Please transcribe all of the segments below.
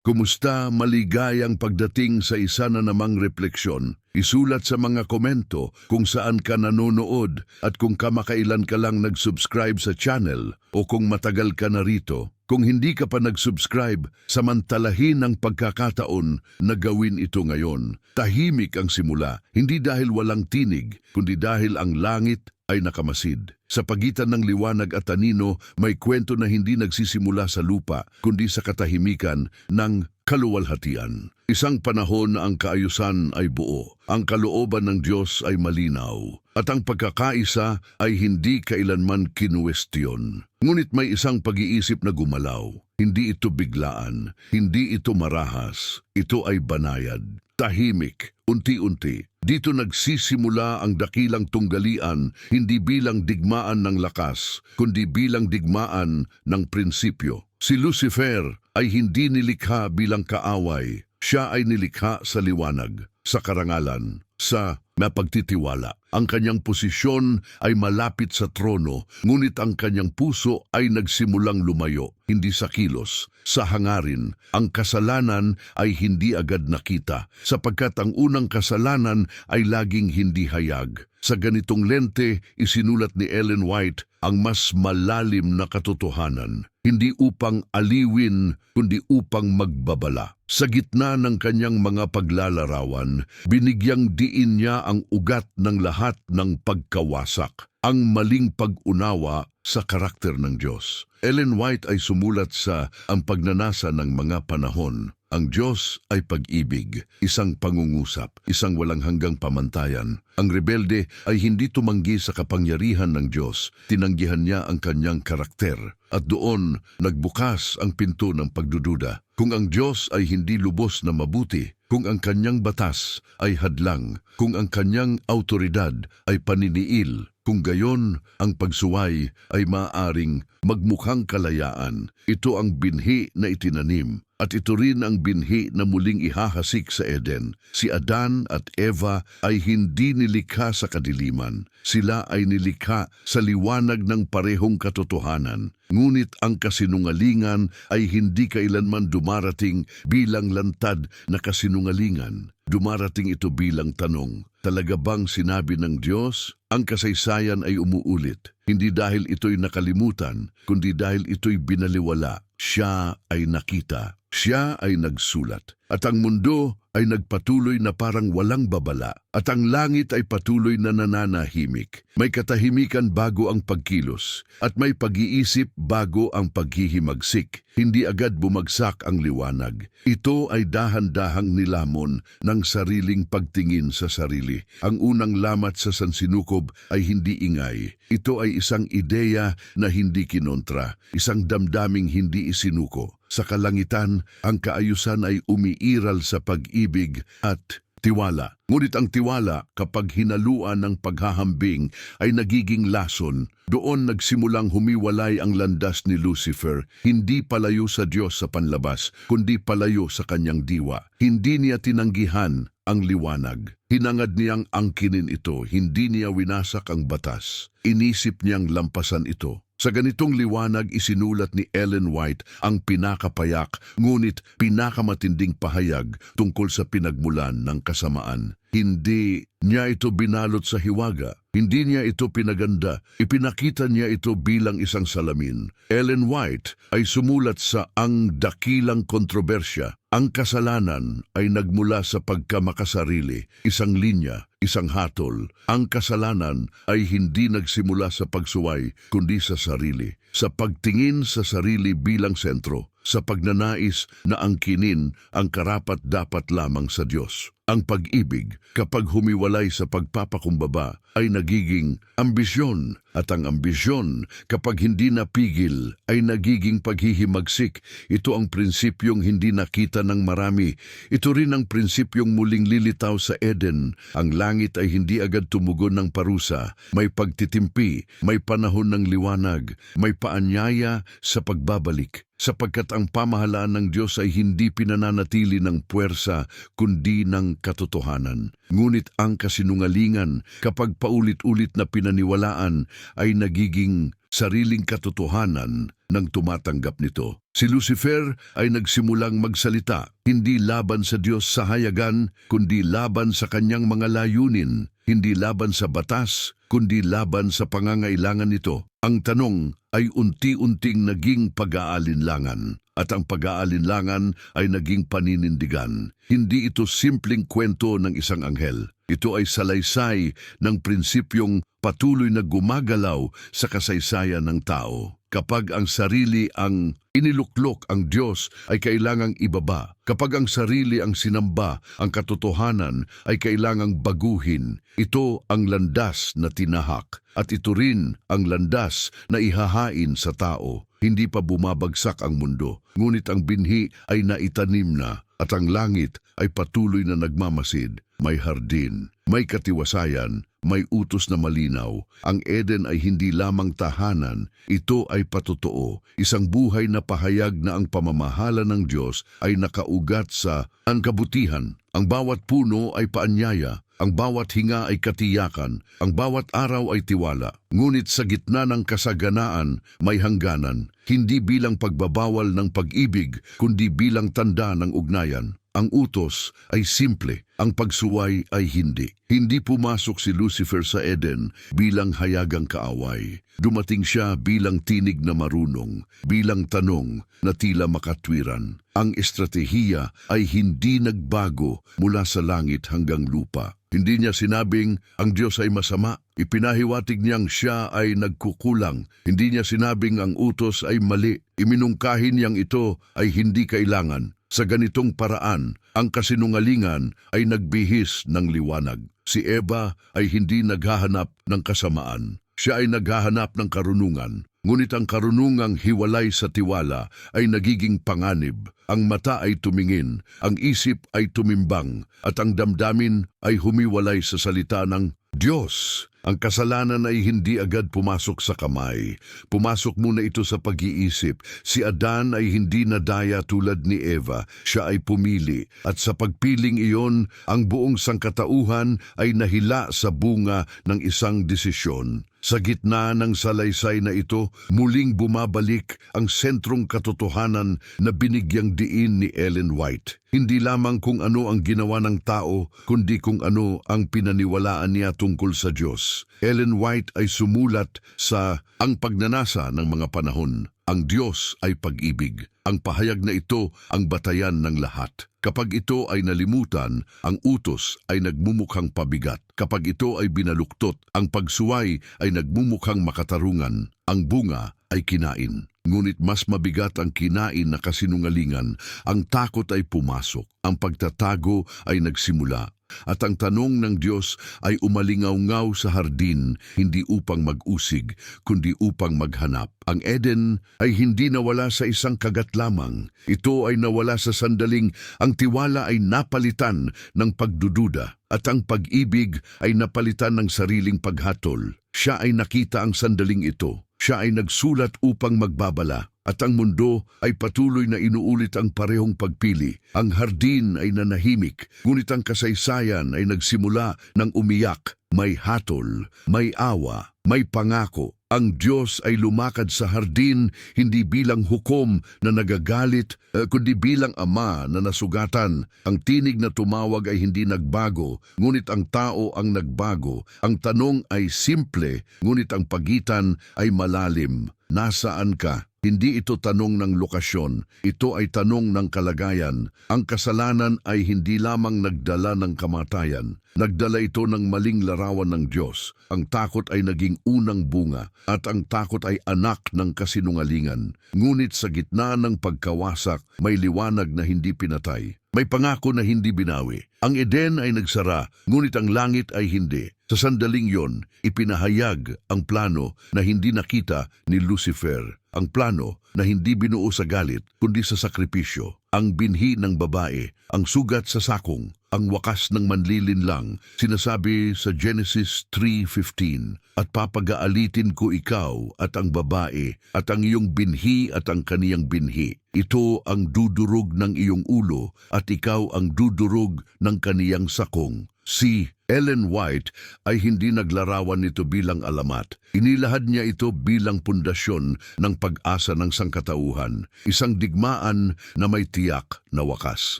Kumusta? Maligayang pagdating sa isa na namang refleksyon. Isulat sa mga komento kung saan ka nanonood at kung kamakailan ka lang nag-subscribe sa channel o kung matagal ka na rito. Kung hindi ka pa nag-subscribe, samantalahin ang pagkakataon na gawin ito ngayon. Tahimik ang simula, hindi dahil walang tinig, kundi dahil ang langit ay nakamasid. Sa pagitan ng liwanag at anino, may kwento na hindi nagsisimula sa lupa, kundi sa katahimikan ng kaluwalhatian. Isang panahon na ang kaayusan ay buo, ang kalooban ng Diyos ay malinaw, at ang pagkakaisa ay hindi kailanman kinuwestiyon. Ngunit may isang pag-iisip na gumalaw. Hindi ito biglaan, hindi ito marahas, ito ay banayad. Tahimik, unti-unti. Dito nagsisimula ang dakilang tunggalian, hindi bilang digmaan ng lakas, kundi bilang digmaan ng prinsipyo. Si Lucifer ay hindi nilikha bilang kaaway. Siya ay nilikha sa liwanag, sa karangalan, sa mapagtitiwala. Ang kanyang posisyon ay malapit sa trono, ngunit ang kanyang puso ay nagsimulang lumayo, hindi sa kilos, sa hangarin. Ang kasalanan ay hindi agad nakita, sapagkat ang unang kasalanan ay laging hindi hayag. Sa ganitong lente, isinulat ni Ellen White ang mas malalim na katotohanan, hindi upang aliwin, kundi upang magbabala. Sa gitna ng kanyang mga paglalarawan, binigyang diin niya ang ugat ng lahat ng pagkawasak, ang maling pag-unawa sa karakter ng Diyos. Ellen White ay sumulat sa Ang Pagnanasa ng Mga Panahon. Ang Diyos ay pag-ibig, isang pangungusap, isang walang hanggang pamantayan. Ang rebelde ay hindi tumanggi sa kapangyarihan ng Diyos, tinanggihan niya ang kanyang karakter. At doon, nagbukas ang pinto ng pagdududa. Kung ang Diyos ay hindi lubos na mabuti, kung ang kanyang batas ay hadlang, kung ang kanyang autoridad ay paniniil, kung gayon ang pagsuway ay maaaring magmukhang kalayaan, ito ang binhi na itinanim. At ito rin ang binhi na muling ihahasik sa Eden. Si Adan at Eva ay hindi nilikha sa kadiliman. Sila ay nilikha sa liwanag ng parehong katotohanan. Ngunit ang kasinungalingan ay hindi kailanman dumarating bilang lantad na kasinungalingan. Dumarating ito bilang tanong. Talaga bang sinabi ng Diyos? Ang kasaysayan ay umuulit. Hindi dahil ito'y nakalimutan, kundi dahil ito'y binaliwala. Siya ay nakita. Siya ay nagsulat. At ang mundo ay nagpatuloy na parang walang babala. At ang langit ay patuloy na nananahimik. May katahimikan bago ang pagkilos. At may pag-iisip bago ang paghihimagsik. Hindi agad bumagsak ang liwanag. Ito ay dahan-dahang nilamon ng sariling pagtingin sa sarili. Ang unang lamat sa sansinukob ay hindi ingay. Ito ay isang ideya na hindi kinontra. Isang damdaming hindi isinuko. Sa kalangitan, ang kaayusan ay umiiral sa pag-ibig at tiwala. Ngunit ang tiwala, kapag hinaluan ng paghahambing, ay nagiging lason. Doon nagsimulang humiwalay ang landas ni Lucifer, hindi palayo sa Diyos sa panlabas, kundi palayo sa kanyang diwa. Hindi niya tinanggihan ang liwanag. Hinangad niyang angkinin ito, hindi niya winasak ang batas. Inisip niyang lampasan ito. Sa ganitong liwanag isinulat ni Ellen White ang pinakapayak, ngunit pinakamatinding pahayag tungkol sa pinagmulan ng kasamaan. Hindi niya ito binalot sa hiwaga. Hindi niya ito pinaganda. Ipinakita niya ito bilang isang salamin. Ellen White ay sumulat sa Ang Dakilang Kontrobersya. Ang kasalanan ay nagmula sa pagkamakasarili, isang linya, isang hatol. Ang kasalanan ay hindi nagsimula sa pagsuway, kundi sa sarili. Sa pagtingin sa sarili bilang sentro, sa pagnanais na angkinin ang karapat-dapat lamang sa Diyos. Ang pag-ibig, kapag humiwalay sa pagpapakumbaba, ay nagiging ambisyon. At ang ambisyon, kapag hindi napigil, ay nagiging paghihimagsik. Ito ang prinsipyong hindi nakita ng marami. Ito rin ang prinsipyong muling lilitaw sa Eden. Ang langit ay hindi agad tumugon ng parusa. May pagtitimpi, may panahon ng liwanag, may paanyaya sa pagbabalik. Sapagkat ang pamahalaan ng Diyos ay hindi pinananatili ng puwersa, kundi ng katotohanan. Ngunit ang kasinungalingan, kapag paulit-ulit na pinaniwalaan, ay nagiging sariling katotohanan ng tumatanggap nito. Si Lucifer ay nagsimulang magsalita, hindi laban sa Diyos sa hayagan, kundi laban sa kanyang mga layunin, hindi laban sa batas, kundi laban sa pangangailangan nito. Ang tanong ay unti-unting naging pag-aalinlangan, at ang pag-aalinlangan ay naging paninindigan. Hindi ito simpleng kwento ng isang anghel. Ito ay salaysay ng prinsipyong patuloy na gumagalaw sa kasaysayan ng tao. Kapag ang sarili ang iniluklok, ang Diyos ay kailangang ibaba. Kapag ang sarili ang sinamba, ang katotohanan ay kailangang baguhin. Ito ang landas na tinahak, at ito rin ang landas na ihahain sa tao. Hindi pa bumabagsak ang mundo, ngunit ang binhi ay naitanim na, at ang langit ay patuloy na nagmamasid. May hardin, may katiwasayan, may utos na malinaw. Ang Eden ay hindi lamang tahanan, ito ay patotoo. Isang buhay na pahayag na ang pamamahala ng Diyos ay nakaugat sa ang kabutihan. Ang bawat puno ay paanyaya, ang bawat hinga ay katiyakan, ang bawat araw ay tiwala. Ngunit sa gitna ng kasaganaan may hangganan, hindi bilang pagbabawal ng pag-ibig, kundi bilang tanda ng ugnayan. Ang utos ay simple, ang pagsuway ay hindi. Hindi pumasok si Lucifer sa Eden bilang hayagang kaaway. Dumating siya bilang tinig na marunong, bilang tanong na tila makatwiran. Ang estratehiya ay hindi nagbago mula sa langit hanggang lupa. Hindi niya sinabing ang Diyos ay masama. Ipinahiwatig niyang siya ay nagkukulang. Hindi niya sinabing ang utos ay mali. Iminungkahin niyang ito ay hindi kailangan. Sa ganitong paraan, ang kasinungalingan ay nagbihis ng liwanag. Si Eva ay hindi naghahanap ng kasamaan. Siya ay naghahanap ng karunungan. Ngunit ang karunungang hiwalay sa tiwala ay nagiging panganib. Ang mata ay tumingin, ang isip ay tumimbang, at ang damdamin ay humiwalay sa salita ng Diyos. Ang kasalanan ay hindi agad pumasok sa kamay. Pumasok muna ito sa pag-iisip. Si Adan ay hindi nadaya tulad ni Eva. Siya ay pumili. At sa pagpiling iyon, ang buong sangkatauhan ay nahila sa bunga ng isang desisyon. Sa gitna ng salaysay na ito, muling bumabalik ang sentrong katotohanan na binigyang diin ni Ellen White. Hindi lamang kung ano ang ginawa ng tao, kundi kung ano ang pinaniwalaan niya tungkol sa Diyos. Ellen White ay sumulat sa Ang Pagnanasa ng Mga Panahon. Ang Diyos ay pag-ibig. Ang pahayag na ito ang batayan ng lahat. Kapag ito ay nalimutan, ang utos ay nagmumukhang pabigat. Kapag ito ay binaluktot, ang pagsuway ay nagmumukhang makatarungan. Ang bunga ay kinain. Ngunit mas mabigat ang kinain na kasinungalingan. Ang takot ay pumasok. Ang pagtatago ay nagsimula. At ang tanong ng Diyos ay umalingaw-ngaw sa hardin, hindi upang mag-usig, kundi upang maghanap. Ang Eden ay hindi nawala sa isang kagat lamang. Ito ay nawala sa sandaling ang tiwala ay napalitan ng pagdududa, at ang pag-ibig ay napalitan ng sariling paghatol. Siya ay nakita ang sandaling ito. Siya ay nagsulat upang magbabala, at ang mundo ay patuloy na inuulit ang parehong pagpili. Ang hardin ay nanahimik, ngunit ang kasaysayan ay nagsimula ng umiyak. May hatol, may awa, may pangako. Ang Diyos ay lumakad sa hardin hindi bilang hukom na nagagalit, kundi bilang ama na nasugatan. Ang tinig na tumawag ay hindi nagbago, ngunit ang tao ang nagbago. Ang tanong ay simple, ngunit ang pagitan ay malalim. Nasaan ka? Hindi ito tanong ng lokasyon, ito ay tanong ng kalagayan. Ang kasalanan ay hindi lamang nagdala ng kamatayan, nagdala ito ng maling larawan ng Diyos. Ang takot ay naging unang bunga, at ang takot ay anak ng kasinungalingan. Ngunit sa gitna ng pagkawasak, may liwanag na hindi pinatay. May pangako na hindi binawi. Ang Eden ay nagsara, ngunit ang langit ay hindi. Sa sandaling yon, ipinahayag ang plano na hindi nakita ni Lucifer. Ang plano na hindi binuo sa galit, kundi sa sakripisyo. Ang binhi ng babae, ang sugat sa sakong, ang wakas ng manlilinlang, sinasabi sa Genesis 3:15, at papagaalitin ko ikaw at ang babae, at ang iyong binhi at ang kaniyang binhi. Ito ang dudurog ng iyong ulo, at ikaw ang dudurog ng kaniyang sakong. Si Ellen White ay hindi naglarawan nito bilang alamat. Inilahad niya ito bilang pundasyon ng pag-asa ng sangkatauhan, isang digmaan na may tiyak na wakas.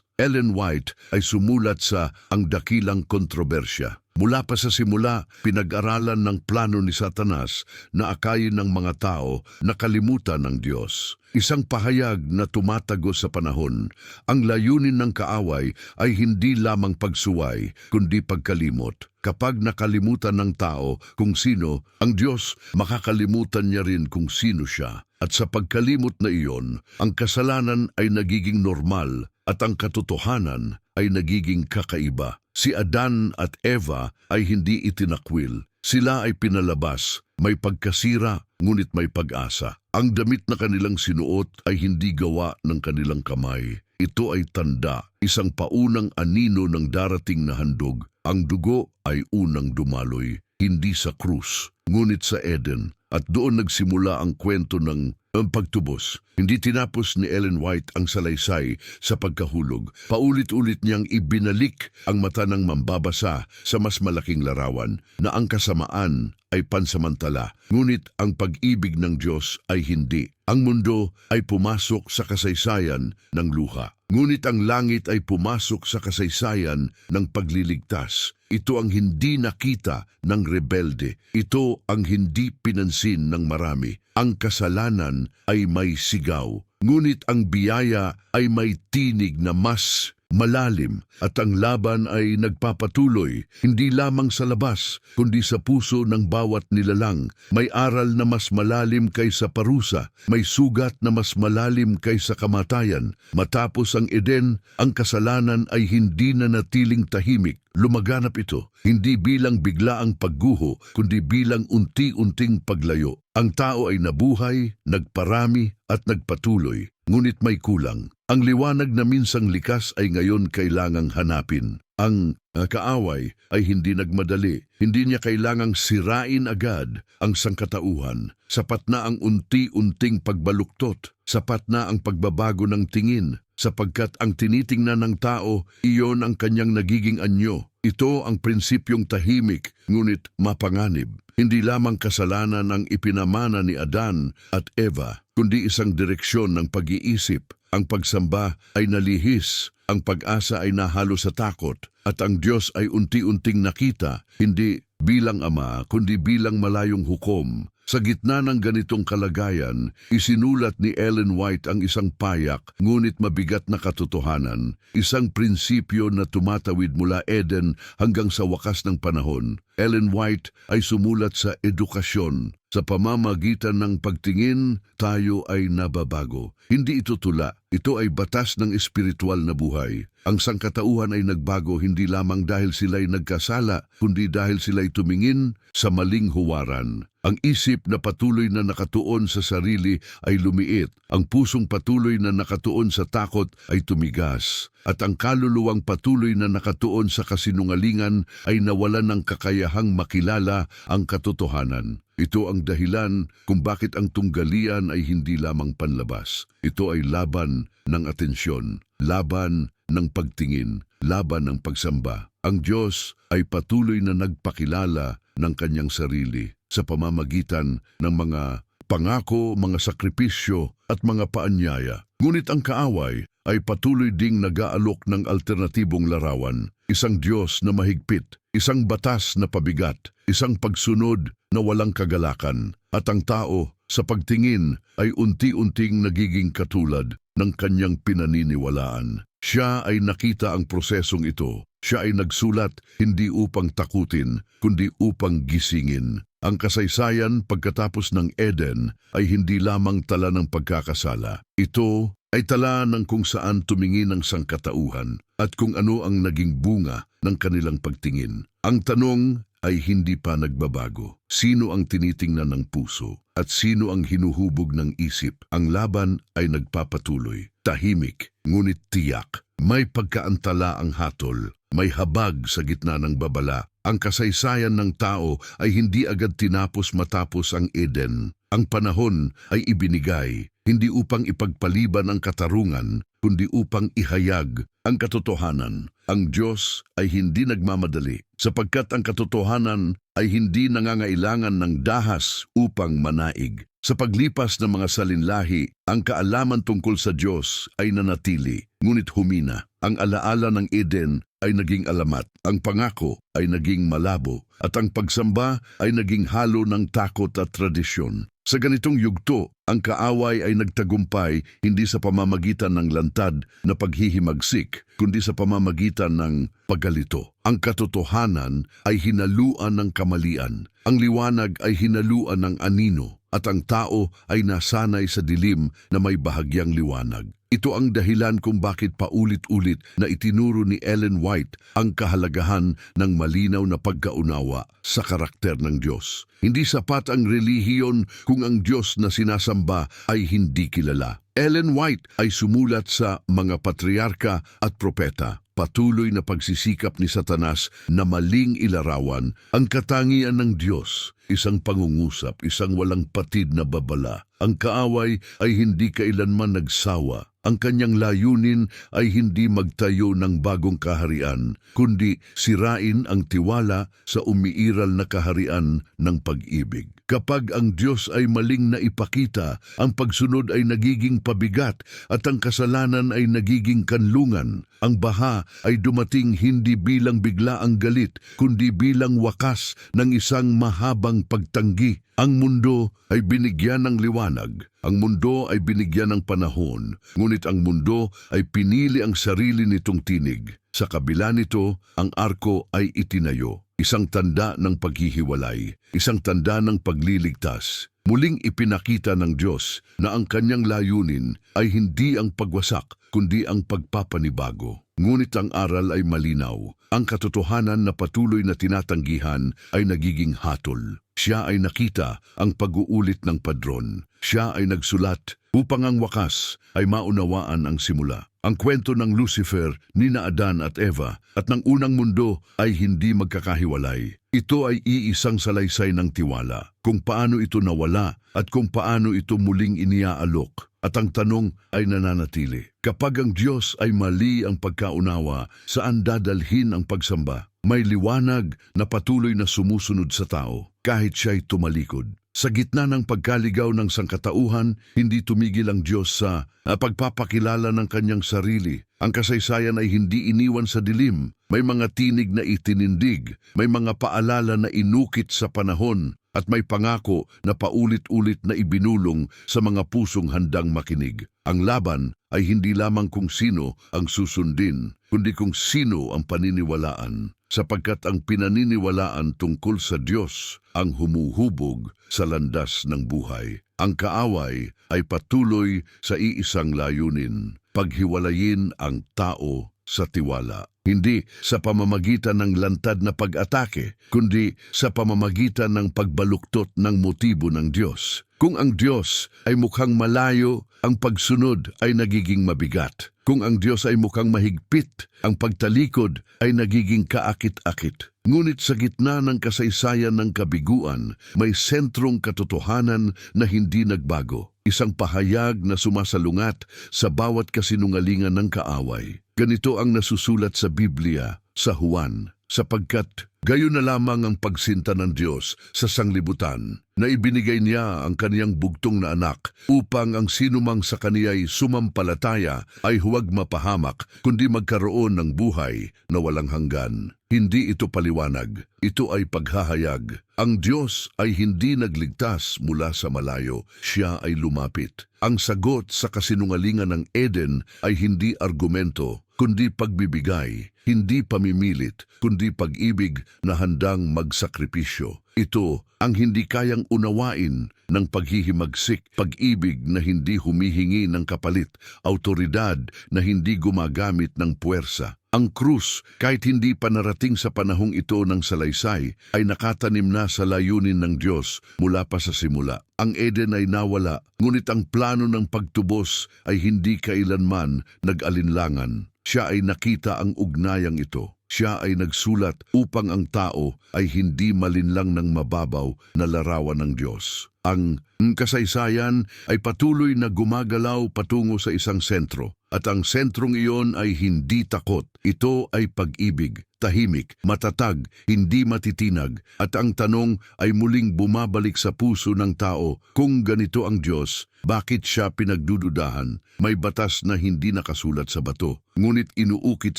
Ellen White ay sumulat sa Ang Dakilang Kontrobersya. Mula pa sa simula, pinag-aralan ng plano ni Satanas na akayin ng mga tao na kalimutan ng Diyos. Isang pahayag na tumatagos sa panahon. Ang layunin ng kaaway ay hindi lamang pagsuway, kundi pagkalimot. Kapag nakalimutan ng tao kung sino, ang Diyos makakalimutan niya rin kung sino siya. At sa pagkalimot na iyon, ang kasalanan ay nagiging normal at ang katotohanan ay nagiging kakaiba. Si Adan at Eva ay hindi itinakwil. Sila ay pinalabas, may pagkasira, ngunit may pag-asa. Ang damit na kanilang sinuot ay hindi gawa ng kanilang kamay. Ito ay tanda, isang paunang anino ng darating na handog. Ang dugo ay unang dumaloy, hindi sa krus, ngunit sa Eden. At doon nagsimula ang kwento ng pagtubos. Hindi tinapos ni Ellen White ang salaysay sa pagkahulog. Paulit-ulit niyang ibinalik ang mata ng mambabasa sa mas malaking larawan na ang kasamaan ay pansamantala, ngunit ang pag-ibig ng Diyos ay hindi. Ang mundo ay pumasok sa kasaysayan ng luha, ngunit ang langit ay pumasok sa kasaysayan ng pagliligtas. Ito ang hindi nakita ng rebelde. Ito ang hindi pinansin ng marami. Ang kasalanan ay may sigaw, ngunit ang biyaya ay may tinig na mas malalim at ang laban ay nagpapatuloy, hindi lamang sa labas, kundi sa puso ng bawat nilalang. May aral na mas malalim kaysa parusa, may sugat na mas malalim kaysa kamatayan. Matapos ang Eden, ang kasalanan ay hindi na natiling tahimik. Lumaganap ito, hindi bilang biglaang pagguho, kundi bilang unti-unting paglayo. Ang tao ay nabuhay, nagparami at nagpatuloy, ngunit may kulang. Ang liwanag na minsang likas ay ngayon kailangang hanapin. Ang kaaway ay hindi nagmadali. Hindi niya kailangang sirain agad ang sangkatauhan. Sapat na ang unti-unting pagbaluktot. Sapat na ang pagbabago ng tingin. Sapagkat ang tinitingnan ng tao, iyon ang kanyang nagiging anyo. Ito ang prinsipyong tahimik, ngunit mapanganib. Hindi lamang kasalanan ang ipinamana ni Adan at Eva, kundi isang direksyon ng pag-iisip. Ang pagsamba ay nalihis, ang pag-asa ay nahalo sa takot, at ang Diyos ay unti-unting nakita, hindi bilang ama, kundi bilang malayong hukom. Sa gitna ng ganitong kalagayan, isinulat ni Ellen White ang isang payak, ngunit mabigat na katotohanan, isang prinsipyo na tumatawid mula Eden hanggang sa wakas ng panahon. Ellen White ay sumulat sa edukasyon. Sa pamamagitan ng pagtingin, tayo ay nababago. Hindi ito tula, ito ay batas ng espiritual na buhay. Ang sangkatauhan ay nagbago hindi lamang dahil sila'y nagkasala, kundi dahil sila'y tumingin sa maling huwaran. Ang isip na patuloy na nakatuon sa sarili ay lumiit. Ang pusong patuloy na nakatuon sa takot ay tumigas. At ang kaluluwang patuloy na nakatuon sa kasinungalingan ay nawalan ng kakayahang makilala ang katotohanan. Ito ang dahilan kung bakit ang tunggalian ay hindi lamang panlabas. Ito ay laban ng atensyon, laban ng pagtingin, laban ng pagsamba. Ang Diyos ay patuloy na nagpakilala ng kanyang sarili sa pamamagitan ng mga pangako, mga sakripisyo at mga paanyaya. Ngunit ang kaaway ay patuloy ding nag-aalok ng alternatibong larawan, isang Diyos na mahigpit, isang batas na pabigat, isang pagsunod na walang kagalakan, at ang tao sa pagtingin ay unti-unting nagiging katulad ng kanyang pinaniniwalaan. Siya ay nakita ang prosesong ito. Siya ay nagsulat hindi upang takutin, kundi upang gisingin. Ang kasaysayan pagkatapos ng Eden ay hindi lamang tala ng pagkakasala. Ito ay tala ng kung saan tumingin ang sangkatauhan at kung ano ang naging bunga ng kanilang pagtingin. Ang tanong ay hindi pa nagbabago. Sino ang tinitingnan ng puso at sino ang hinuhubog ng isip? Ang laban ay nagpapatuloy. Tahimik, ngunit tiyak. May pagkaantala ang hatol. May habag sa gitna ng babala. Ang kasaysayan ng tao ay hindi agad tinapos matapos ang Eden. Ang panahon ay ibinigay, hindi upang ipagpaliban ang katarungan, kundi upang ihayag ang katotohanan. Ang Diyos ay hindi nagmamadali, sapagkat ang katotohanan ay hindi nangangailangan ng dahas upang manaig. Sa paglipas ng mga salinlahi, ang kaalaman tungkol sa Diyos ay nanatili, ngunit humina. Ang alaala ng Eden ay naging alamat, ang pangako ay naging malabo, at ang pagsamba ay naging halo ng takot at tradisyon. Sa ganitong yugto, ang kaaway ay nagtagumpay hindi sa pamamagitan ng lantad na paghihimagsik, kundi sa pamamagitan ng paggalito. Ang katotohanan ay hinaluan ng kamalian, ang liwanag ay hinaluan ng anino, at ang tao ay nasanay sa dilim na may bahagyang liwanag. Ito ang dahilan kung bakit paulit-ulit na itinuro ni Ellen White ang kahalagahan ng malinaw na pagkaunawa sa karakter ng Diyos. Hindi sapat ang relihiyon kung ang Diyos na sinasamba ay hindi kilala. Ellen White ay sumulat sa Mga Patriarka at Propeta. Patuloy na pagsisikap ni Satanas na maling ilarawan ang katangian ng Diyos, isang pangungusap, isang walang patid na babala. Ang kaaway ay hindi kailanman nagsawa. Ang kanyang layunin ay hindi magtayo ng bagong kaharian, kundi sirain ang tiwala sa umiiral na kaharian ng pag-ibig. Kapag ang Diyos ay maling naipakita, ang pagsunod ay nagiging pabigat at ang kasalanan ay nagiging kanlungan. Ang baha ay dumating hindi bilang biglaang galit, kundi bilang wakas ng isang mahabang pagtanggi. Ang mundo ay binigyan ng liwanag. Ang mundo ay binigyan ng panahon, ngunit ang mundo ay pinili ang sarili nitong tinig. Sa kabila nito, ang arko ay itinayo, isang tanda ng paghihiwalay, isang tanda ng pagliligtas. Muling ipinakita ng Diyos na ang kanyang layunin ay hindi ang pagwasak, kundi ang pagpapanibago. Ngunit ang aral ay malinaw. Ang katotohanan na patuloy na tinatanggihan ay nagiging hatol. Siya ay nakita ang pag-uulit ng padron. Siya ay nagsulat upang ang wakas ay maunawaan ang simula. Ang kwento ng Lucifer, nina Adan at Eva at ng unang mundo ay hindi magkakahiwalay. Ito ay iisang salaysay ng tiwala, kung paano ito nawala at kung paano ito muling iniaalok. At ang tanong ay nananatili. Kapag ang Diyos ay mali ang pagkaunawa, saan dadalhin ang pagsamba? May liwanag na patuloy na sumusunod sa tao, kahit siya'y tumalikod. Sa gitna ng pagkaligaw ng sangkatauhan, hindi tumigil ang Diyos sa pagpapakilala ng kanyang sarili. Ang kasaysayan ay hindi iniwan sa dilim. May mga tinig na itinindig, may mga paalala na inukit sa panahon, at may pangako na paulit-ulit na ibinulong sa mga pusong handang makinig. Ang laban ay hindi lamang kung sino ang susundin, kundi kung sino ang paniniwalaan, sapagkat ang pinaniniwalaan tungkol sa Diyos ang humuhubog sa landas ng buhay. Ang kaaway ay patuloy sa iisang layunin, paghiwalayin ang tao sa tiwala. Hindi sa pamamagitan ng lantad na pag-atake, kundi sa pamamagitan ng pagbaluktot ng motibo ng Diyos. Kung ang Diyos ay mukhang malayo, ang pagsunod ay nagiging mabigat. Kung ang Diyos ay mukhang mahigpit, ang pagtalikod ay nagiging kaakit-akit. Ngunit sa gitna ng kasaysayan ng kabiguan, may sentrong katotohanan na hindi nagbago. Isang pahayag na sumasalungat sa bawat kasinungalingan ng kaaway. Ganito ang nasusulat sa Biblia sa Juan, sapagkat gayon na lamang ang pagsinta ng Diyos sa sanglibutan, na ibinigay niya ang kaniyang bugtong na anak upang ang sinumang sa kaniya'y sumampalataya ay huwag mapahamak, kundi magkaroon ng buhay na walang hanggan. Hindi ito paliwanag, ito ay paghahayag. Ang Diyos ay hindi nagligtas mula sa malayo, siya ay lumapit. Ang sagot sa kasinungalingan ng Eden ay hindi argumento, kundi pagbibigay, hindi pamimilit, kundi pag-ibig na handang magsakripisyo. Ito ang hindi kayang unawain ng paghihimagsik, pag-ibig na hindi humihingi ng kapalit, autoridad na hindi gumagamit ng puwersa. Ang krus, kahit hindi pa narating sa panahong ito ng salaysay, ay nakatanim na sa layunin ng Diyos mula pa sa simula. Ang Eden ay nawala, ngunit ang plano ng pagtubos ay hindi kailanman nag-alinlangan. Siya ay nakita ang ugnayang ito. Siya ay nagsulat upang ang tao ay hindi malinlang ng mababaw na larawan ng Diyos. Ang kasaysayan ay patuloy na gumagalaw patungo sa isang sentro. At ang sentrong iyon ay hindi takot. Ito ay pag-ibig, tahimik, matatag, hindi matitinag. At ang tanong ay muling bumabalik sa puso ng tao, kung ganito ang Diyos, bakit siya pinagdududahan? May batas na hindi nakasulat sa bato, ngunit inuukit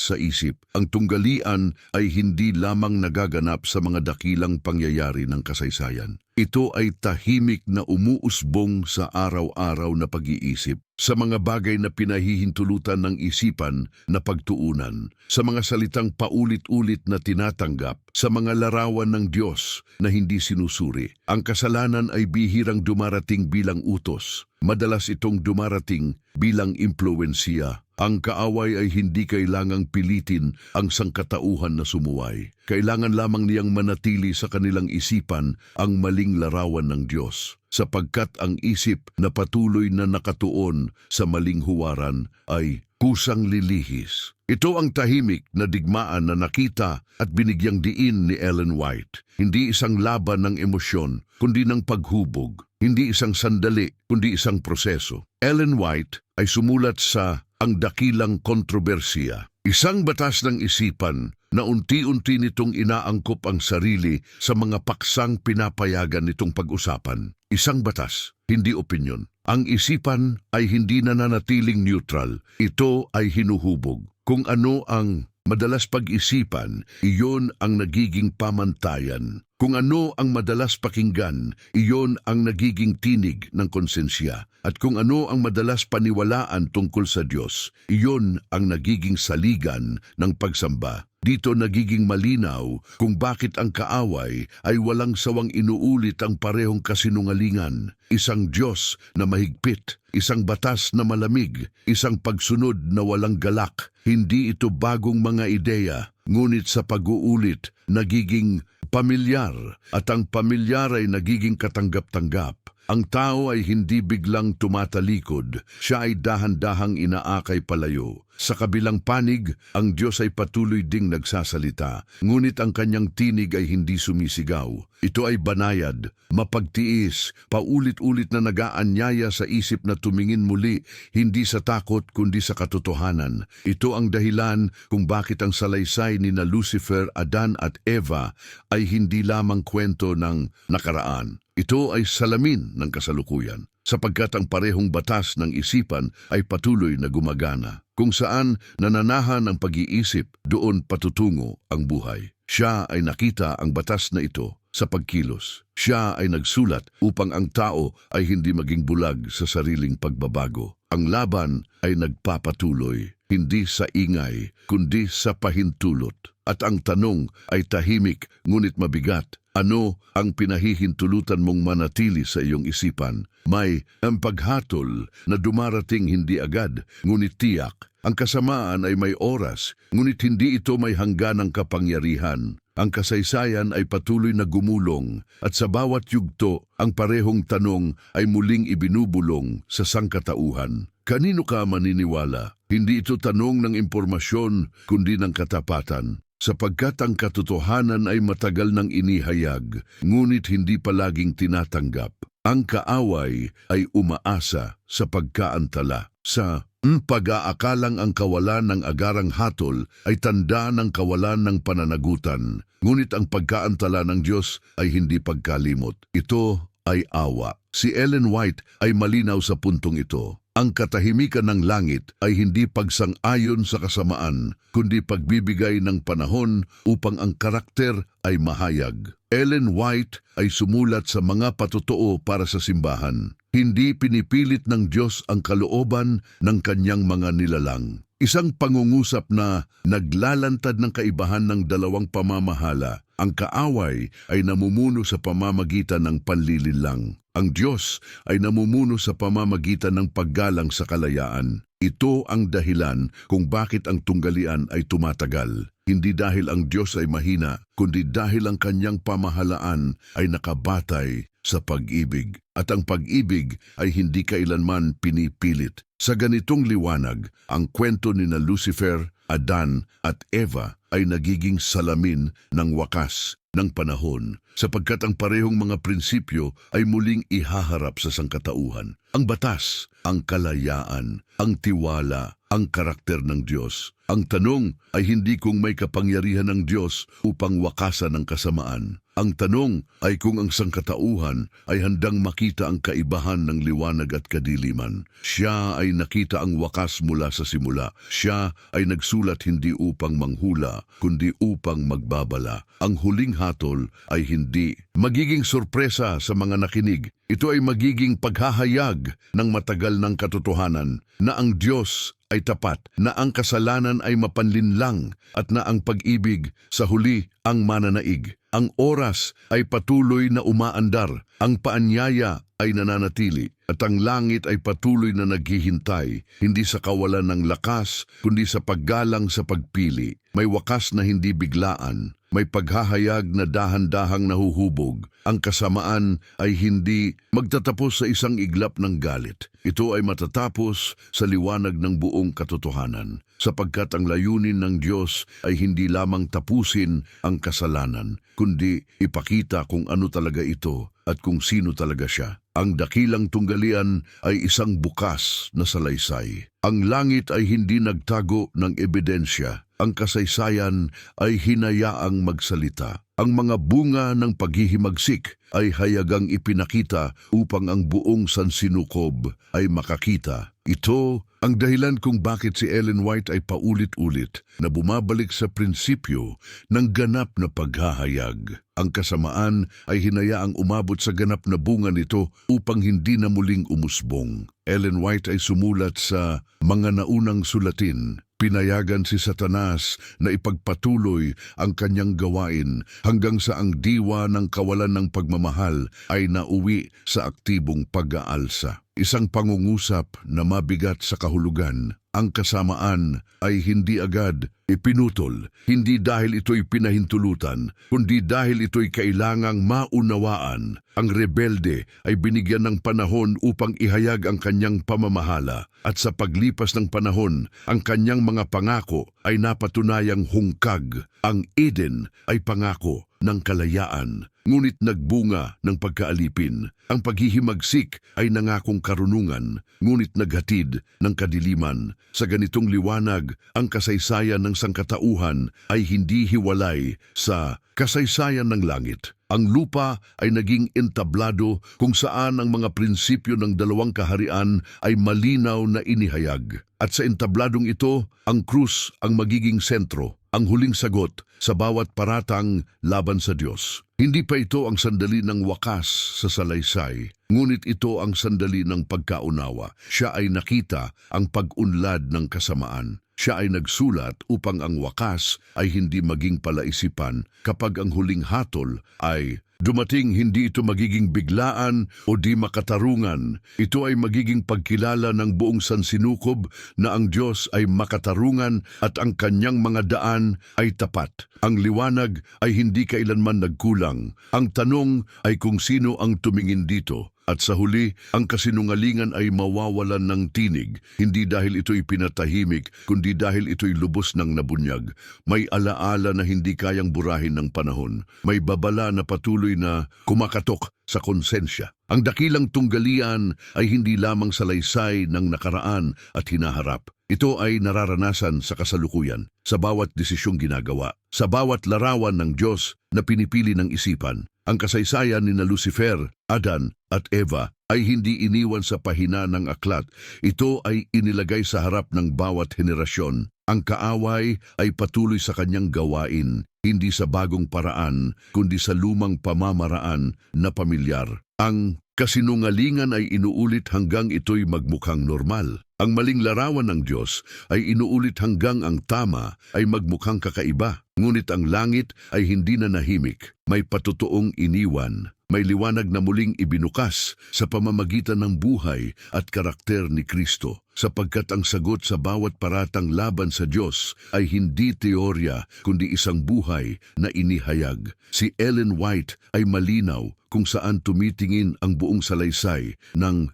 sa isip. Ang tunggalian ay hindi lamang nagaganap sa mga dakilang pangyayari ng kasaysayan. Ito ay tahimik na umuusbong sa araw-araw na pag-iisip, sa mga bagay na pinahihintulutan ng isipan na pagtuunan, sa mga salitang paulit-ulit na tinatanggap, sa mga larawan ng Diyos na hindi sinusuri. Ang kasalanan ay bihirang dumarating bilang utos. Madalas itong dumarating bilang impluwensiya. Ang kaaway ay hindi kailangang pilitin ang sangkatauhan na sumuway. Kailangan lamang niyang manatili sa kanilang isipan ang maling larawan ng Diyos, sapagkat ang isip na patuloy na nakatuon sa maling huwaran ay kusang lilihis. Ito ang tahimik na digmaan na nakita at binigyang diin ni Ellen White. Hindi isang laban ng emosyon, kundi ng paghubog. Hindi isang sandali, kundi isang proseso. Ellen White ay sumulat sa Ang Dakilang Kontrobersiya. Isang batas ng isipan na unti-unti nitong inaangkop ang sarili sa mga paksang pinapayagan nitong pag-usapan. Isang batas, hindi opinyon. Ang isipan ay hindi nananatiling neutral. Ito ay hinuhubog. Kung ano ang madalas pag-isipan, iyon ang nagiging pamantayan. Kung ano ang madalas pakinggan, iyon ang nagiging tinig ng konsensya. At kung ano ang madalas paniwalaan tungkol sa Diyos, iyon ang nagiging saligan ng pagsamba. Dito nagiging malinaw kung bakit ang kaaway ay walang sawang inuulit ang parehong kasinungalingan. Isang Diyos na mahigpit, isang batas na malamig, isang pagsunod na walang galak. Hindi ito bagong mga ideya, ngunit sa pag-uulit, nagiging pamilyar, at ang pamilyar ay nagiging katanggap-tanggap. Ang tao ay hindi biglang tumatalikod, siya ay dahan-dahang inaakay palayo. Sa kabilang panig, ang Diyos ay patuloy ding nagsasalita, ngunit ang kanyang tinig ay hindi sumisigaw. Ito ay banayad, mapagtiis, paulit-ulit na nagaanyaya sa isip na tumingin muli, hindi sa takot kundi sa katotohanan. Ito ang dahilan kung bakit ang salaysay ni na Lucifer, Adan at Eva ay hindi lamang kwento ng nakaraan. Ito ay salamin ng kasalukuyan, sapagkat ang parehong batas ng isipan ay patuloy na gumagana. Kung saan nananahan ang pag-iisip, doon patutungo ang buhay. Siya ay nakita ang batas na ito sa pagkilos. Siya ay nagsulat upang ang tao ay hindi maging bulag sa sariling pagbabago. Ang laban ay nagpapatuloy, hindi sa ingay, kundi sa pahintulot. At ang tanong ay tahimik ngunit mabigat. Ano ang pinahihintulutan mong manatili sa iyong isipan? May ang paghatol na dumarating hindi agad, ngunit tiyak. Ang kasamaan ay may oras, ngunit hindi ito may hangganang kapangyarihan. Ang kasaysayan ay patuloy na gumulong, at sa bawat yugto, ang parehong tanong ay muling ibinubulong sa sangkatauhan. Kanino ka maniniwala? Hindi ito tanong ng impormasyon, kundi ng katapatan. Sapagkat ang katotohanan ay matagal nang inihayag, ngunit hindi palaging tinatanggap. Ang kaaway ay umaasa sa pagkaantala. Sa pag-aakalang ang kawalan ng agarang hatol ay tanda ng kawalan ng pananagutan, ngunit ang pagkaantala ng Diyos ay hindi pagkalimot. Ito ay awa. Si Ellen White ay malinaw sa puntong ito. Ang katahimikan ng langit ay hindi pagsang-ayon sa kasamaan, kundi pagbibigay ng panahon upang ang karakter ay mahayag. Ellen White ay sumulat sa mga patotoo para sa simbahan. Hindi pinipilit ng Diyos ang kalooban ng kanyang mga nilalang. Isang pangungusap na naglalantad ng kaibahan ng dalawang pamamahala. Ang kaaway ay namumuno sa pamamagitan ng panlilinlang. Ang Diyos ay namumuno sa pamamagitan ng paggalang sa kalayaan. Ito ang dahilan kung bakit ang tunggalian ay tumatagal. Hindi dahil ang Diyos ay mahina, kundi dahil ang kanyang pamahalaan ay nakabatay sa pag-ibig. At ang pag-ibig ay hindi kailanman pinipilit. Sa ganitong liwanag, ang kwento ni na Lucifer, Adan at Eva ay nagiging salamin ng wakas. ng panahon, sapagkat ang parehong mga prinsipyo ay muling ihaharap sa sangkatauhan. Ang batas, ang kalayaan, ang tiwala, ang karakter ng Diyos. Ang tanong ay hindi kung may kapangyarihan ng Diyos upang wakasan ang kasamaan. Ang tanong ay kung ang sangkatauhan ay handang makita ang kaibahan ng liwanag at kadiliman. Siya ay nakita ang wakas mula sa simula. Siya ay nagsulat hindi upang manghula, kundi upang magbabala. Ang huling hatol ay hindi magiging sorpresa sa mga nakinig. Ito ay magiging paghahayag ng matagal ng katotohanan na ang Diyos ay tapat, na ang kasalanan ay mapanlinlang at na ang pag-ibig sa huli ang mananaig. Ang oras ay patuloy na umaandar, ang paanyaya ay nananatili, at ang langit ay patuloy na naghihintay, hindi sa kawalan ng lakas, kundi sa paggalang sa pagpili. May wakas na hindi biglaan, may paghahayag na dahan-dahang nahuhubog. Ang kasamaan ay hindi magtatapos sa isang iglap ng galit. Ito ay matatapos sa liwanag ng buong katotohanan, sapagkat ang layunin ng Diyos ay hindi lamang tapusin ang kasalanan, kundi ipakita kung ano talaga ito at kung sino talaga siya. Ang dakilang tunggalian ay isang bukas na salaysay. Ang langit ay hindi nagtago ng ebidensya. Ang kasaysayan ay hinayaang magsalita. Ang mga bunga ng paghihimagsik ay hayagang ipinakita upang ang buong sansinukob ay makakita. Ito ang dahilan kung bakit si Ellen White ay paulit-ulit na bumabalik sa prinsipyo ng ganap na paghahayag. Ang kasamaan ay hinayaang umabot sa ganap na bunga nito upang hindi na muling umusbong. Ellen White ay sumulat sa mga naunang sulatin. Pinayagan si Satanas na ipagpatuloy ang kanyang gawain hanggang sa ang diwa ng kawalan ng pagmamahal ay nauwi sa aktibong pag-aalsa. Isang pangungusap na mabigat sa kahulugan. Ang kasamaan ay hindi agad ipinutol, hindi dahil ito'y pinahintulutan, kundi dahil ito'y kailangang maunawaan. Ang rebelde ay binigyan ng panahon upang ihayag ang kanyang pamamahala, at sa paglipas ng panahon, ang kanyang mga pangako ay napatunayang hungkag. Ang Eden ay pangako ng kalayaan, ngunit nagbunga ng pagkaalipin. Ang paghihimagsik ay nangakong karunungan, ngunit naghatid ng kadiliman. Sa ganitong liwanag, ang kasaysayan ng sangkatauhan ay hindi hiwalay sa kasaysayan ng langit. Ang lupa ay naging entablado kung saan ang mga prinsipyo ng dalawang kaharian ay malinaw na inihayag. At sa entabladong ito, ang krus ang magiging sentro, ang huling sagot sa bawat paratang laban sa Diyos. Hindi pa ito ang sandali ng wakas sa salaysay, ngunit ito ang sandali ng pagkaunawa. Siya ay nakita ang pag-unlad ng kasamaan. Siya ay nagsulat upang ang wakas ay hindi maging palaisipan. Kapag ang huling hatol ay dumating, hindi ito magiging biglaan o di makatarungan. Ito ay magiging pagkilala ng buong sansinukob na ang Diyos ay makatarungan at ang kanyang mga daan ay tapat. Ang liwanag ay hindi kailanman nagkulang. Ang tanong ay kung sino ang tumingin dito. At sa huli, ang kasinungalingan ay mawawalan ng tinig, hindi dahil ito'y pinatahimik, kundi dahil ito'y lubos ng nabunyag. May alaala na hindi kayang burahin ng panahon. May babala na patuloy na kumakatok sa konsensya. Ang dakilang tunggalian ay hindi lamang salaysay ng nakaraan at hinaharap. Ito ay nararanasan sa kasalukuyan, sa bawat desisyong ginagawa, sa bawat larawan ng Diyos na pinipili ng isipan. Ang kasaysayan ni na Lucifer, Adan at Eva ay hindi iniwan sa pahina ng aklat. Ito ay inilagay sa harap ng bawat henerasyon. Ang kaaway ay patuloy sa kanyang gawain, hindi sa bagong paraan, kundi sa lumang pamamaraan na pamilyar. Ang kasinungalingan ay inuulit hanggang ito'y magmukhang normal. Ang maling larawan ng Diyos ay inuulit hanggang ang tama ay magmukhang kakaiba. Ngunit ang langit ay hindi na nahimik. May patutuong iniwan. May liwanag na muling ibinukas sa pamamagitan ng buhay at karakter ni Kristo. Sapagkat ang sagot sa bawat paratang laban sa Diyos ay hindi teorya, kundi isang buhay na inihayag. Si Ellen White ay malinaw kung saan tumitingin ang buong salaysay ng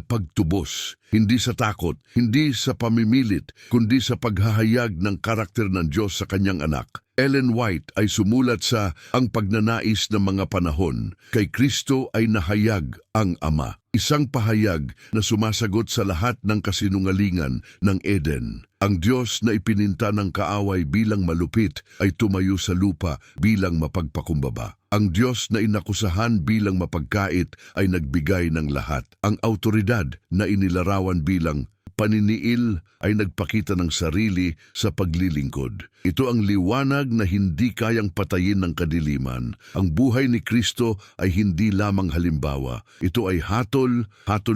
pagtubos, hindi sa takot, hindi sa pamimilit, kundi sa paghahayag ng karakter ng Diyos sa kanyang anak. Ellen White ay sumulat sa Ang Pagnanais ng Mga Panahon, Kay Kristo ay nahayag ang Ama. Isang pahayag na sumasagot sa lahat ng kasinungalingan ng Eden. Ang Diyos na ipininta ng kaaway bilang malupit ay tumayo sa lupa bilang mapagpakumbaba. Ang Diyos na inakusahan bilang mapagkait ay nagbigay ng lahat. Ang autoridad na inilarawan bilang paniniil ay nagpakita ng sarili sa paglilingkod. Ito ang liwanag na hindi kayang patayin ng kadiliman. Ang buhay ni Kristo ay hindi lamang halimbawa. Ito ay hatol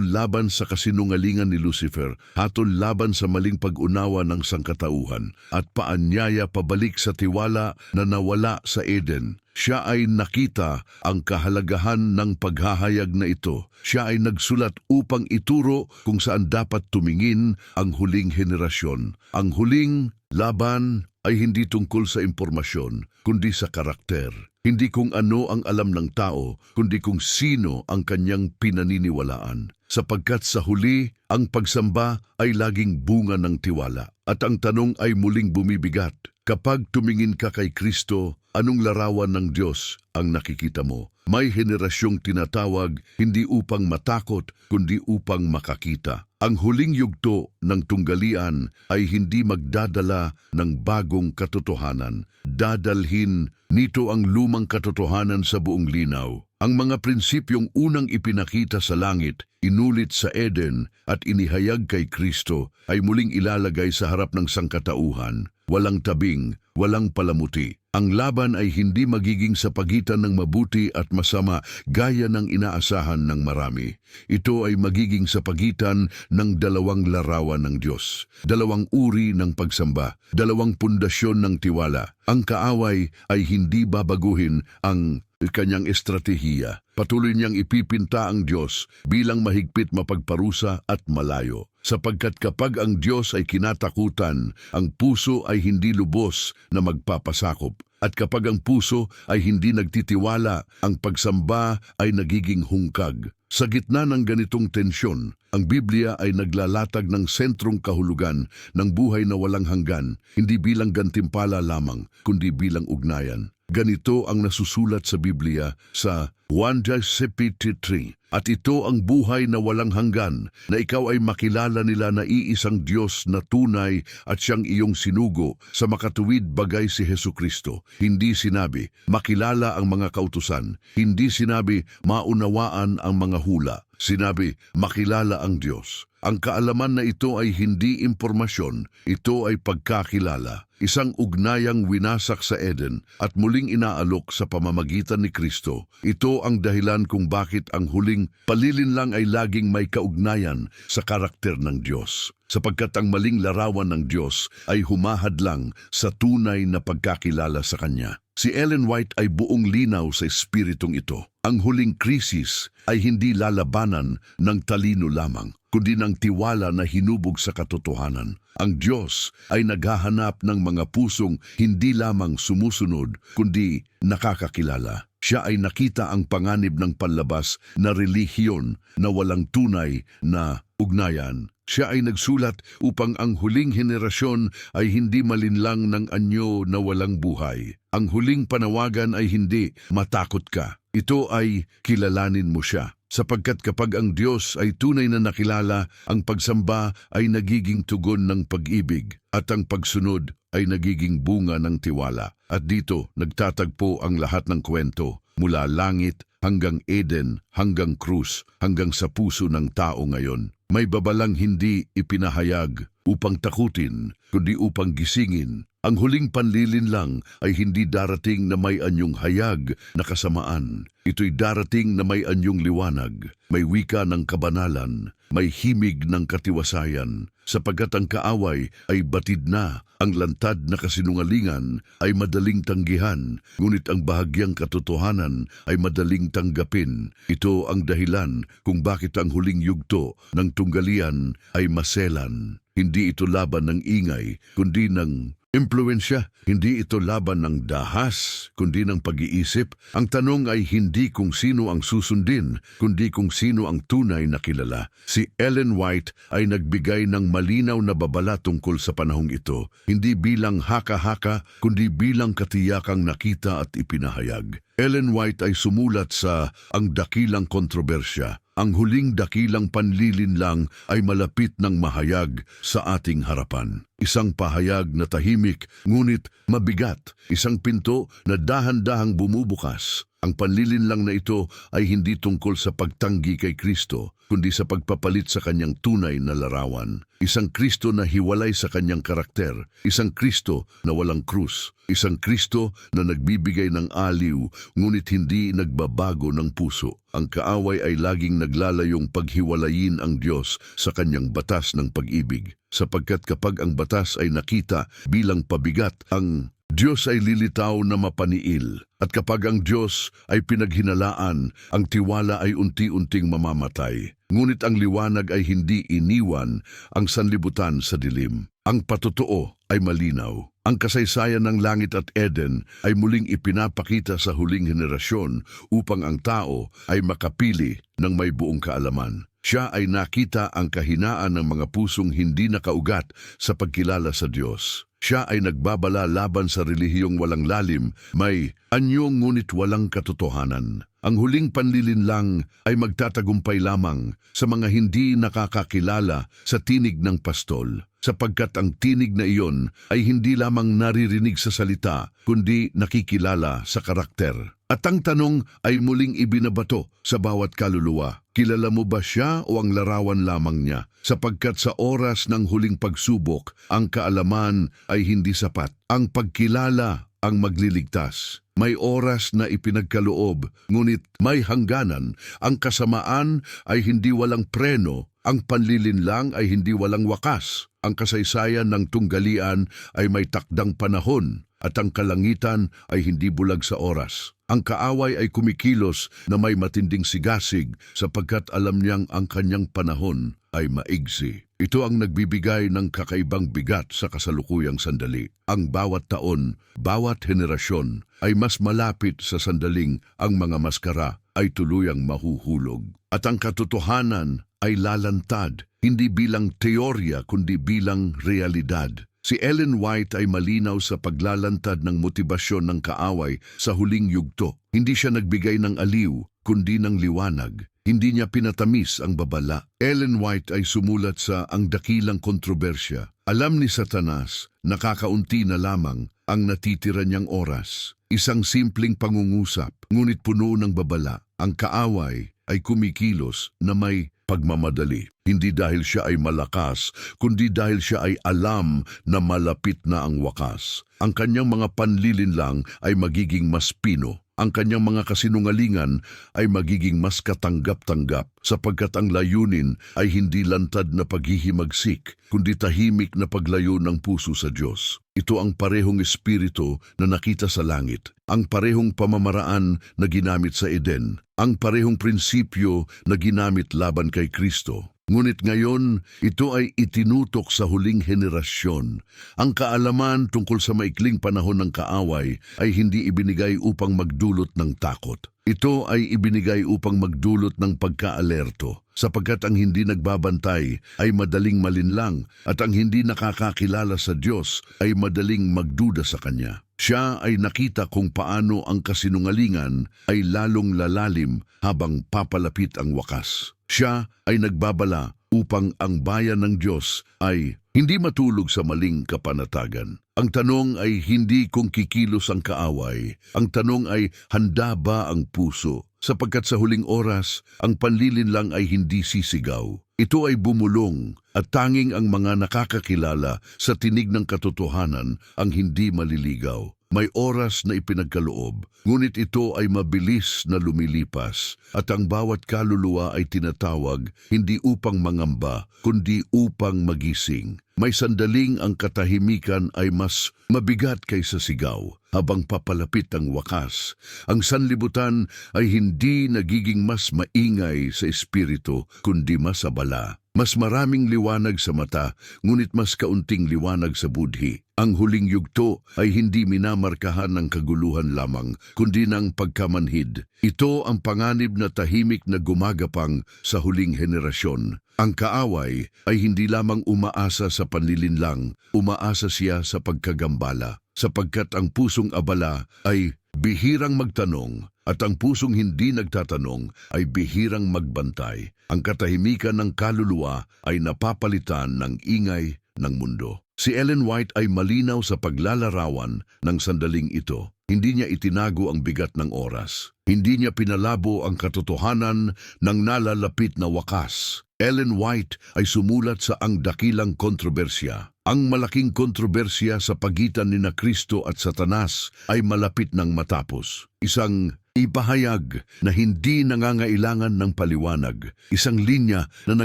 laban sa kasinungalingan ni Lucifer, hatol laban sa maling pag-unawa ng sangkatauhan, at paanyaya pabalik sa tiwala na nawala sa Eden. Siya ay nakita ang kahalagahan ng paghahayag na ito. Siya ay nagsulat upang ituro kung saan dapat tumingin ang huling henerasyon. Ang huling laban ay hindi tungkol sa impormasyon, kundi sa karakter. Hindi kung ano ang alam ng tao, kundi kung sino ang kanyang pinaniniwalaan. Sapagkat sa huli, ang pagsamba ay laging bunga ng tiwala. At ang tanong ay muling bumibigat. Kapag tumingin ka kay Kristo, anong larawan ng Diyos ang nakikita mo? May henerasyong tinatawag hindi upang matakot, kundi upang makakita. Ang huling yugto ng tunggalian ay hindi magdadala ng bagong katotohanan. Dadalhin nito ang lumang katotohanan sa buong linaw. Ang mga prinsipyong unang ipinakita sa langit, inulit sa Eden at inihayag kay Kristo ay muling ilalagay sa harap ng sangkatauhan. Walang tabing, walang palamuti. Ang laban ay hindi magiging sa pagitan ng mabuti at masama gaya ng inaasahan ng marami. Ito ay magiging sa pagitan ng dalawang larawan ng Diyos, dalawang uri ng pagsamba, dalawang pundasyon ng tiwala. Ang kaaway ay hindi babaguhin ang kanyang estratehiya. Patuloy niyang ipipinta ang Diyos bilang mahigpit mapagparusa at malayo. Sapagkat kapag ang Diyos ay kinatakutan, ang puso ay hindi lubos na magpapasakop. At kapag ang puso ay hindi nagtitiwala, ang pagsamba ay nagiging hungkag. Sa gitna ng ganitong tensyon, ang Biblia ay naglalatag ng sentrong kahulugan ng buhay na walang hanggan, hindi bilang gantimpala lamang, kundi bilang ugnayan. Ganito ang nasusulat sa Biblia sa 1 Thessalonians 3. At ito ang buhay na walang hanggan, na ikaw ay makilala nila na iisang Diyos na tunay at siyang iyong sinugo sa makatuwid bagay si Hesukristo. Hindi sinabi, makilala ang mga kautusan. Hindi sinabi, maunawaan ang mga hula. Sinabi, makilala ang Diyos. Ang kaalaman na ito ay hindi impormasyon, ito ay pagkakilala. Isang ugnayang winasak sa Eden at muling inaalok sa pamamagitan ni Kristo. Ito ang dahilan kung bakit ang huling palilinlang ay laging may kaugnayan sa karakter ng Diyos. Sapagkat ang maling larawan ng Diyos ay humahadlang sa tunay na pagkakilala sa Kanya. Si Ellen White ay buong linaw sa espiritong ito. Ang huling krisis ay hindi lalabanan ng talino lamang, kundi ng tiwala na hinubog sa katotohanan. Ang Diyos ay naghahanap ng mga pusong hindi lamang sumusunod, kundi nakakakilala. Siya ay nakita ang panganib ng panlabas na relihiyon na walang tunay na ugnayan. Siya ay nagsulat upang ang huling henerasyon ay hindi malinlang ng anyo na walang buhay. Ang huling panawagan ay hindi matakot ka. Ito ay kilalanin mo siya. Sapagkat kapag ang Diyos ay tunay na nakilala, ang pagsamba ay nagiging tugon ng pag-ibig at ang pagsunod ay nagiging bunga ng tiwala. At dito nagtatagpo ang lahat ng kwento, mula langit hanggang Eden, hanggang krus, hanggang sa puso ng tao ngayon. May babalang hindi ipinahayag upang takutin, kundi upang gisingin. Ang huling panlilinlang ay hindi darating na may anyong hayag na kasamaan. Ito'y darating na may anyong liwanag, may wika ng kabanalan, may himig ng katiwasayan. Sapagkat ang kaaway ay batid na, ang lantad na kasinungalingan ay madaling tanggihan, ngunit ang bahagyang katotohanan ay madaling tanggapin. Ito ang dahilan kung bakit ang huling yugto ng tunggalian ay maselan. Hindi ito laban ng ingay, kundi ng Impluensya, hindi ito laban ng dahas, kundi ng pag-iisip. Ang tanong ay hindi kung sino ang susundin, kundi kung sino ang tunay na kilala. Si Ellen White ay nagbigay ng malinaw na babala tungkol sa panahong ito, hindi bilang haka-haka, kundi bilang katiyakang nakita at ipinahayag. Ellen White ay sumulat sa Ang Dakilang Kontrobersya. Ang huling dakilang panlilinlang ay malapit ng mahayag sa ating harapan. Isang pahayag na tahimik, ngunit mabigat. Isang pinto na dahan-dahang bumubukas. Ang panlilinlang na ito ay hindi tungkol sa pagtanggi kay Kristo, kundi sa pagpapalit sa kanyang tunay na larawan. Isang Kristo na hiwalay sa kanyang karakter. Isang Kristo na walang krus. Isang Kristo na nagbibigay ng aliw, ngunit hindi nagbabago ng puso. Ang kaaway ay laging naglalayong paghiwalayin ang Diyos sa kanyang batas ng pag-ibig. Sapagkat kapag ang batas ay nakita bilang pabigat, ang Diyos ay lilitaw na mapaniil. At kapag ang Diyos ay pinaghinalaan, ang tiwala ay unti-unting mamamatay. Ngunit ang liwanag ay hindi iniwan ang sanlibutan sa dilim. Ang patotoo ay malinaw. Ang kasaysayan ng langit at Eden ay muling ipinapakita sa huling henerasyon upang ang tao ay makapili ng may buong kaalaman. Siya ay nakita ang kahinaan ng mga pusong hindi nakaugat sa pagkilala sa Diyos. Siya ay nagbabala laban sa relihiyong walang lalim, may anyo ngunit walang katotohanan. Ang huling panlilinlang ay magtatagumpay lamang sa mga hindi nakakakilala sa tinig ng pastol, sapagkat ang tinig na iyon ay hindi lamang naririnig sa salita, kundi nakikilala sa karakter. At ang tanong ay muling ibinabato sa bawat kaluluwa. Kilala mo ba siya o ang larawan lamang niya? Sapagkat sa oras ng huling pagsubok, ang kaalaman ay hindi sapat. Ang pagkilala ang magliligtas. May oras na ipinagkaloob, ngunit may hangganan. Ang kasamaan ay hindi walang preno. Ang panlilinlang ay hindi walang wakas. Ang kasaysayan ng tunggalian ay may takdang panahon, at ang kalangitan ay hindi bulag sa oras. Ang kaaway ay kumikilos na may matinding sigasig sapagkat alam niyang ang kanyang panahon ay maigsi. Ito ang nagbibigay ng kakaibang bigat sa kasalukuyang sandali. Ang bawat taon, bawat henerasyon ay mas malapit sa sandaling ang mga maskara ay tuluyang mahuhulog. At ang katotohanan ay lalantad, hindi bilang teorya kundi bilang realidad. Si Ellen White ay malinaw sa paglalantad ng motibasyon ng kaaway sa huling yugto. Hindi siya nagbigay ng aliw, kundi ng liwanag. Hindi niya pinatamis ang babala. Ellen White ay sumulat sa Ang Dakilang Kontrobersya. Alam ni Satanas, nakakaunti na lamang ang natitira niyang oras. Isang simpleng pangungusap, ngunit puno ng babala. Ang kaaway ay kumikilos na may pagmamadali. Hindi dahil siya ay malakas, kundi dahil siya ay alam na malapit na ang wakas. Ang kanyang mga panlilinlang ay magiging mas pino. Ang kanyang mga kasinungalingan ay magiging mas katanggap-tanggap sapagkat ang layunin ay hindi lantad na paghihimagsik, kundi tahimik na paglayo ng puso sa Diyos. Ito ang parehong espiritu na nakita sa langit, ang parehong pamamaraan na ginamit sa Eden, ang parehong prinsipyo na ginamit laban kay Kristo. Ngunit ngayon, ito ay itinutok sa huling henerasyon. Ang kaalaman tungkol sa maikling panahon ng kaaway ay hindi ibinigay upang magdulot ng takot. Ito ay ibinigay upang magdulot ng pagkaalerto, sapagkat ang hindi nagbabantay ay madaling malinlang at ang hindi nakakakilala sa Diyos ay madaling magduda sa Kanya. Siya ay nakita kung paano ang kasinungalingan ay lalong lalalim habang papalapit ang wakas. Siya ay nagbabala upang ang bayan ng Diyos ay hindi matulog sa maling kapanatagan. Ang tanong ay hindi kung kikilos ang kaaway. Ang tanong ay handa ba ang puso? Sapagkat sa huling oras, ang panlilinlang ay hindi sisigaw. Ito ay bumulong at tanging ang mga nakakakilala sa tinig ng katotohanan ang hindi maliligaw. May oras na ipinagkaloob, ngunit ito ay mabilis na lumilipas at ang bawat kaluluwa ay tinatawag hindi upang mangamba, kundi upang magising. May sandaling ang katahimikan ay mas mabigat kaysa sigaw. Habang papalapit ang wakas, ang sanlibutan ay hindi nagiging mas maingay sa espiritu, kundi mas abala. Mas maraming liwanag sa mata, ngunit mas kaunting liwanag sa budhi. Ang huling yugto ay hindi minamarkahan ng kaguluhan lamang, kundi ng pagkamanhid. Ito ang panganib na tahimik na gumagapang sa huling henerasyon. Ang kaaway ay hindi lamang umaasa sa panlilinlang, umaasa siya sa pagkagambala, sapagkat ang pusong abala ay bihirang magtanong at ang pusong hindi nagtatanong ay bihirang magbantay. Ang katahimikan ng kaluluwa ay napapalitan ng ingay ng mundo. Si Ellen White ay malinaw sa paglalarawan ng sandaling ito. Hindi niya itinago ang bigat ng oras. Hindi niya pinalabo ang katotohanan ng nalalapit na wakas. Ellen White ay sumulat sa ang dakilang kontrobersya. Ang malaking kontrobersya sa pagitan ni na Kristo at Satanas ay malapit ng matapos. Isang ipahayag na hindi nangangailangan ng paliwanag. Isang linya na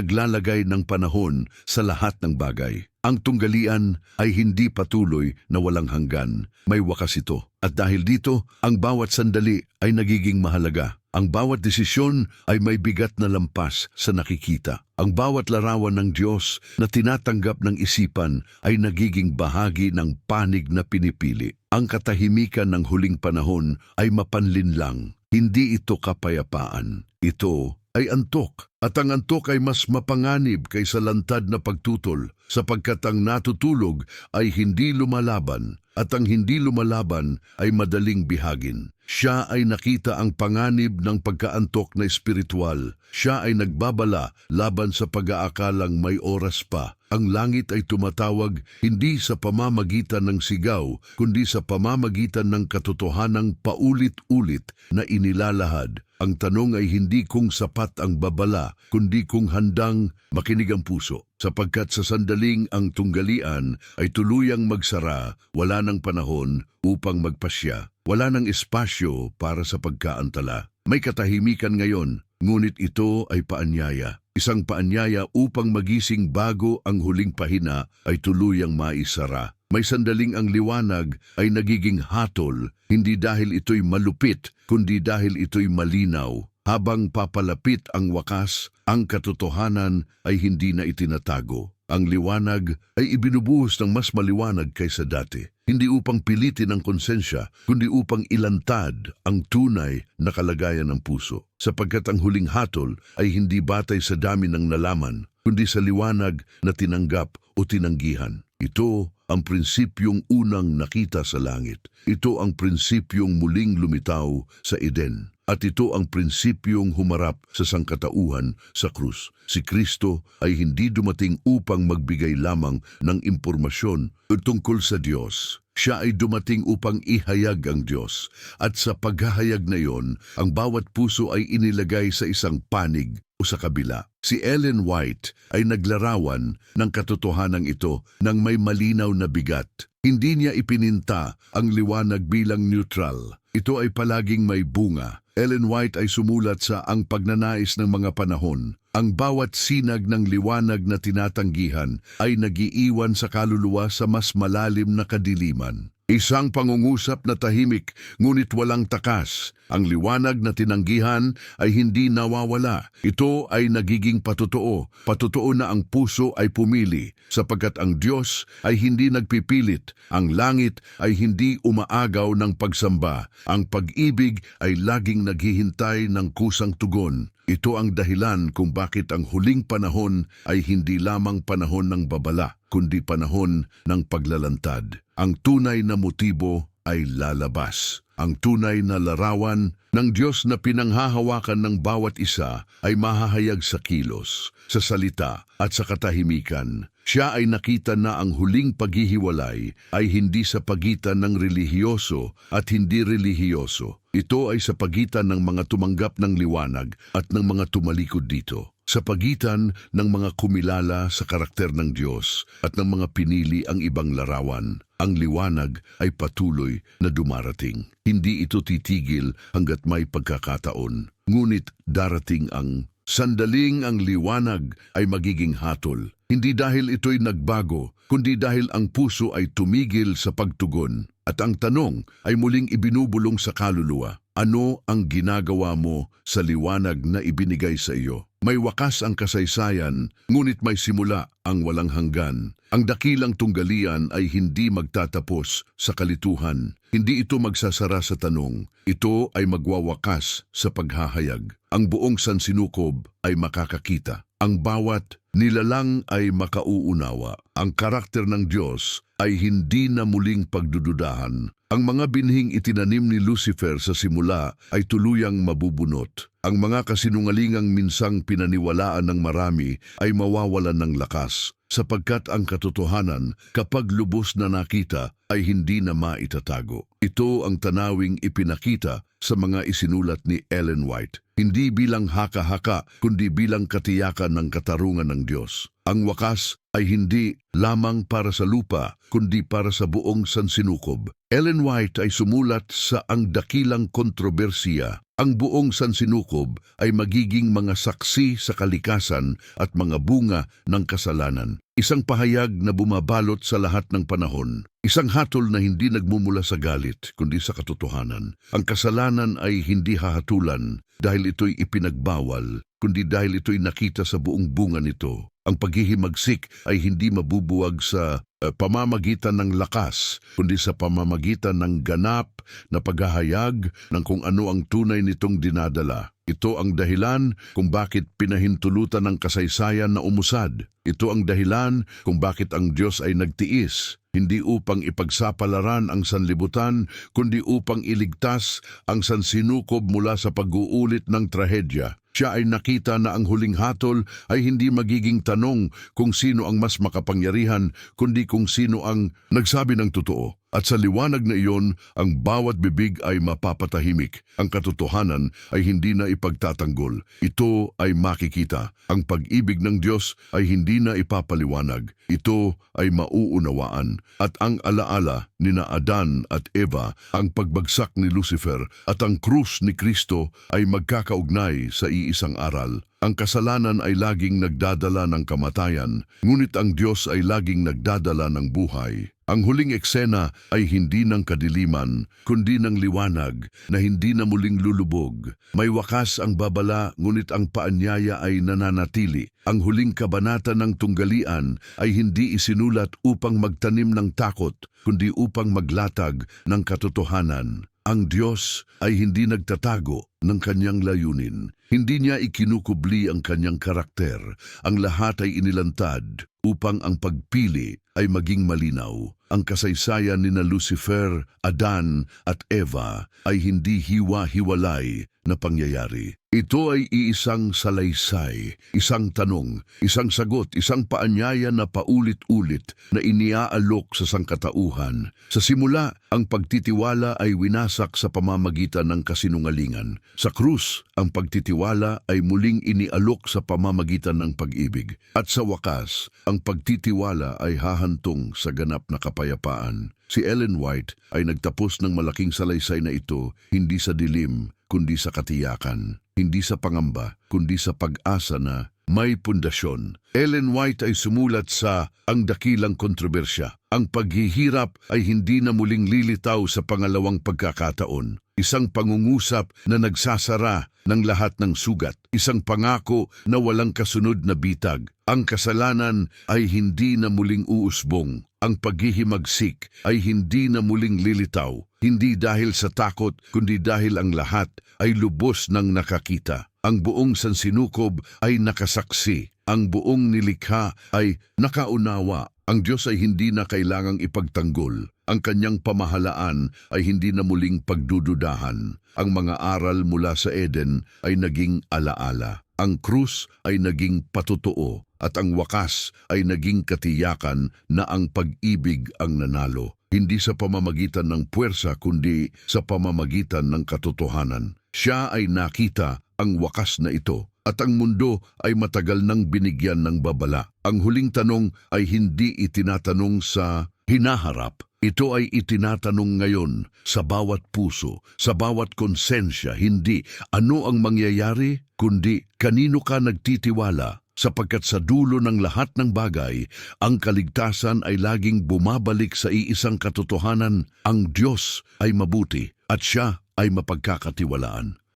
naglalagay ng panahon sa lahat ng bagay. Ang tunggalian ay hindi patuloy na walang hanggan. May wakas ito. At dahil dito, ang bawat sandali ay nagiging mahalaga. Ang bawat desisyon ay may bigat na lampas sa nakikita. Ang bawat larawan ng Diyos na tinatanggap ng isipan ay nagiging bahagi ng panig na pinipili. Ang katahimikan ng huling panahon ay mapanlinlang. Hindi ito kapayapaan. Ito ay antok. At ang antok ay mas mapanganib kaysa lantad na pagtutol, sapagkat ang natutulog ay hindi lumalaban, at ang hindi lumalaban ay madaling bihagin. Siya ay nakita ang panganib ng pagkaantok na espiritual. Siya ay nagbabala laban sa pag-aakalang may oras pa. Ang langit ay tumatawag hindi sa pamamagitan ng sigaw, kundi sa pamamagitan ng katotohanang paulit-ulit na inilalahad. Ang tanong ay hindi kung sapat ang babala, kundi kung handang makinig ang puso. Sapagkat sa sandaling ang tunggalian ay tuluyang magsara, wala ng panahon upang magpasya. Wala ng espasyo para sa pagkaantala. May katahimikan ngayon, ngunit ito ay paanyaya. Isang paanyaya upang magising bago ang huling pahina ay tuluyang maisara. May sandaling ang liwanag ay nagiging hatol, hindi dahil ito'y malupit, kundi dahil ito'y malinaw. Habang papalapit ang wakas, ang katotohanan ay hindi na itinatago. Ang liwanag ay ibinubuhos ng mas maliwanag kaysa dati. Hindi upang pilitin ang konsensya, kundi upang ilantad ang tunay na kalagayan ng puso. Sapagkat ang huling hatol ay hindi batay sa dami ng nalaman, kundi sa liwanag na tinanggap o tinanggihan. Ito ang prinsipyong unang nakita sa langit. Ito ang prinsipyong muling lumitaw sa Eden. At ito ang prinsipyong humarap sa sangkatauhan sa krus. Si Kristo ay hindi dumating upang magbigay lamang ng impormasyon tungkol sa Diyos. Siya ay dumating upang ihayag ang Diyos. At sa paghahayag na iyon, ang bawat puso ay inilagay sa isang panig o sa kabila. Si Ellen White ay naglarawan ng katotohanan ito ng may malinaw na bigat. Hindi niya ipininta ang liwanag bilang neutral. Ito ay palaging may bunga. Ellen White ay sumulat sa Ang Pagnanais ng Mga Panahon. Ang bawat sinag ng liwanag na tinatanggihan ay nagiiwan sa kaluluwa sa mas malalim na kadiliman. Isang pangungusap na tahimik ngunit walang takas. Ang liwanag na tinanggihan ay hindi nawawala. Ito ay nagiging patotoo. Patotoo na ang puso ay pumili sapagkat ang Diyos ay hindi nagpipilit. Ang langit ay hindi umaagaw ng pagsamba. Ang pag-ibig ay laging naghihintay ng kusang tugon. Ito ang dahilan kung bakit ang huling panahon ay hindi lamang panahon ng babala, kundi panahon ng paglalantad. Ang tunay na motibo ay lalabas. Ang tunay na larawan ng Diyos na pinanghahawakan ng bawat isa ay mahahayag sa kilos, sa salita at sa katahimikan. Siya ay nakita na ang huling paghihiwalay ay hindi sa pagitan ng relihiyoso at hindi relihiyoso. Ito ay sa pagitan ng mga tumanggap ng liwanag at ng mga tumalikod dito. Sa pagitan ng mga kumilala sa karakter ng Diyos at ng mga pinili ang ibang larawan, ang liwanag ay patuloy na dumarating. Hindi ito titigil hanggat may pagkakataon. Ngunit darating ang sandaling ang liwanag ay magiging hatol. Hindi dahil ito'y nagbago, kundi dahil ang puso ay tumigil sa pagtugon. At ang tanong ay muling ibinubulong sa kaluluwa. Ano ang ginagawa mo sa liwanag na ibinigay sa iyo? May wakas ang kasaysayan, ngunit may simula ang walang hanggan. Ang dakilang tunggalian ay hindi magtatapos sa kalituhan. Hindi ito magsasara sa tanong. Ito ay magwawakas sa paghahayag. Ang buong sansinukob ay makakakita. Ang bawat nilalang ay makauunawa. Ang karakter ng Diyos ay hindi na muling pagdududahan. Ang mga binhing itinanim ni Lucifer sa simula ay tuluyang mabubunot. Ang mga kasinungalingang minsang pinaniwalaan ng marami ay mawawalan ng lakas, sapagkat ang katotohanan kapag lubos na nakita ay hindi na maitatago. Ito ang tanawing ipinakita sa mga isinulat ni Ellen White, hindi bilang haka-haka kundi bilang katiyakan ng katarungan ng Diyos. Ang wakas ay hindi lamang para sa lupa kundi para sa buong sansinukob. Ellen White ay sumulat sa ang dakilang kontrobersiya. Ang buong sansinukob ay magiging mga saksi sa kalikasan at mga bunga ng kasalanan. Isang pahayag na bumabalot sa lahat ng panahon. Isang hatol na hindi nagmumula sa galit, kundi sa katotohanan. Ang kasalanan ay hindi hahatulan dahil ito'y ipinagbawal, kundi dahil ito'y nakita sa buong bunga nito. Ang paghihimagsik ay hindi mabubuwag sa pamamagitan ng lakas, kundi sa pamamagitan ng ganap na paghahayag ng kung ano ang tunay nitong dinadala. Ito ang dahilan kung bakit pinahintulutan ng kasaysayan na umusad. Ito ang dahilan kung bakit ang Diyos ay nagtiis, hindi upang ipagsapalaran ang sanlibutan, kundi upang iligtas ang sansinukob mula sa pag-uulit ng trahedya. Siya ay nakita na ang huling hatol ay hindi magiging tanong kung sino ang mas makapangyarihan, kundi kung sino ang nagsabi ng totoo. At sa liwanag na iyon, ang bawat bibig ay mapapatahimik. Ang katotohanan ay hindi na ipagtatanggol. Ito ay makikita. Ang pag-ibig ng Diyos ay hindi na ipapaliwanag. Ito ay mauunawaan. At ang alaala ni na Adan at Eva, ang pagbagsak ni Lucifer at ang krus ni Kristo ay magkakaugnay sa iisang aral. Ang kasalanan ay laging nagdadala ng kamatayan, ngunit ang Diyos ay laging nagdadala ng buhay. Ang huling eksena ay hindi ng kadiliman, kundi ng liwanag na hindi na muling lulubog. May wakas ang babala, ngunit ang paanyaya ay nananatili. Ang huling kabanata ng tunggalian ay hindi isinulat upang magtanim ng takot, kundi upang maglatag ng katotohanan. Ang Diyos ay hindi nagtatago ng kanyang layunin. Hindi niya ikinukubli ang kanyang karakter. Ang lahat ay inilantad upang ang pagpili ay maging malinaw. Ang kasaysayan ni na Lucifer, Adan at Eva ay hindi hiwa-hiwalay na pangyayari. Ito ay iisang salaysay, isang tanong, isang sagot, isang paanyaya na paulit-ulit na iniaalok sa sangkatauhan. Sa simula, ang pagtitiwala ay winasak sa pamamagitan ng kasinungalingan. Sa krus, ang pagtitiwala ay muling inialok sa pamamagitan ng pag-ibig. At sa wakas, ang pagtitiwala ay hahantong sa ganap na kapayapaan. Si Ellen White ay nagtapos ng malaking salaysay na ito hindi sa dilim, kundi sa katiyakan. Hindi sa pangamba, kundi sa pag-asa na may pundasyon. Ellen White ay sumulat sa Ang Dakilang Kontrobersya. Ang paghihirap ay hindi na muling lilitaw sa pangalawang pagkakataon. Isang pangungusap na nagsasara ng lahat ng sugat. Isang pangako na walang kasunod na bitag. Ang kasalanan ay hindi na muling uusbong. Ang paghihimagsik ay hindi na muling lilitaw. Hindi dahil sa takot, kundi dahil ang lahat ay lubos ng nakakita. Ang buong sansinukob ay nakasaksi. Ang buong nilikha ay nakaunawa. Ang Diyos ay hindi na kailangang ipagtanggol. Ang kanyang pamahalaan ay hindi na muling pagdududahan. Ang mga aral mula sa Eden ay naging alaala. Ang krus ay naging patotoo at ang wakas ay naging katiyakan na ang pag-ibig ang nanalo. Hindi sa pamamagitan ng puwersa kundi sa pamamagitan ng katotohanan. Siya ay nakita ang wakas na ito at ang mundo ay matagal nang binigyan ng babala. Ang huling tanong ay hindi itinatanong sa hinaharap. Ito ay itinatanong ngayon sa bawat puso, sa bawat konsensya, hindi ano ang mangyayari, kundi kanino ka nagtitiwala. sapagkat sa dulo ng lahat ng bagay, ang kaligtasan ay laging bumabalik sa iisang katotohanan, ang Diyos ay mabuti at siya ay mapagkakatiwalaan.